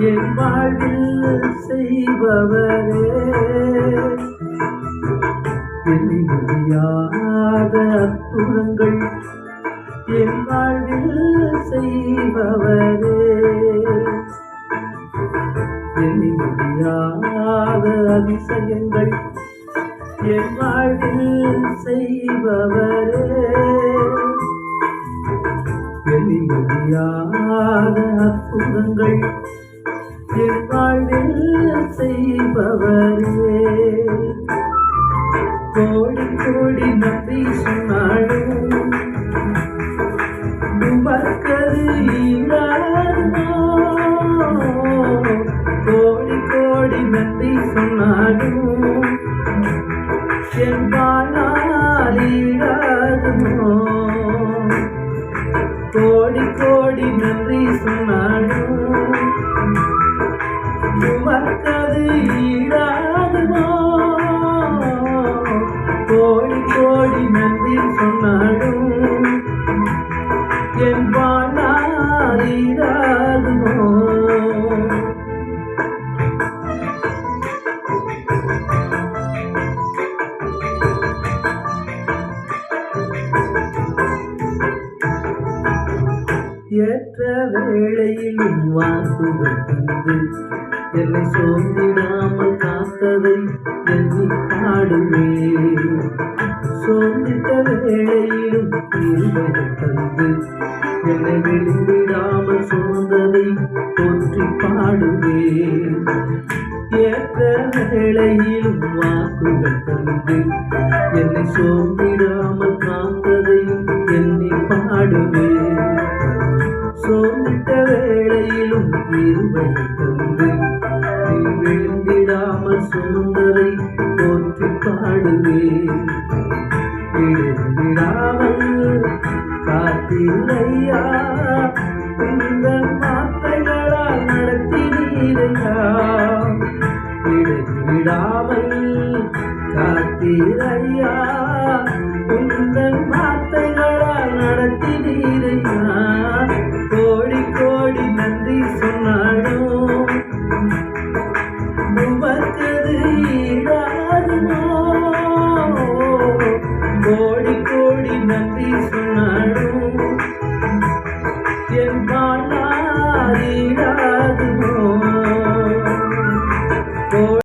என் வாழ்வில் செய்பவரே, எண்ணி முடியாத அற்புதங்கள் என் வாழ்வில் செய்பவரே, எண்ணி முடியாத அதிசயங்கள் என் வாழ்வில் செய்பவரே, எண்ணி முடியாத அற்புதங்கள் என் வாழ்வில் செய்பவரே. கோடி கோடி நன்றி சொன்னாலும் உமக்கது ஈடாகுமோ, கோடி கோடி நன்றி சொன்னாலும் என் வாழ்நாள் ஈடாகுமோ, கோடி கோடி நன்றி சொன்னாலும் உமக்கது ஈடாகுமோ, கோடி கோடி நன்றி சொன்னாலும் என் வாழ்நாள் ஈடாகுமோ. ஏற்ற வேளையிலும் வாக்குகள் தந்து என்னை சோர்ந்திடாமல் காத்ததை எண்ணி பாடுவேன். சோர்ந்திட்ட வேளையிலும் கிருபை தந்து என்னை விழுந்திடாமல் சுமந்ததை போற்றி பாடுவேன். ஏற்ற வேளையிலும் வாக்குகள் தந்து என்னை சோர்ந்திடாமல் காத்ததை எண்ணி பாடுவேன். சோர்ந்திட்ட வேளையிலும் கிருபை தந்து நீ விழுந்திடாமல் சுமந்ததை போற்றி பாடுவேன். விடாமல் காத்தீரையா, இந்த வார்த்தைகளால் நடத்தினீரையா, விடாமல் காத்தீரையா,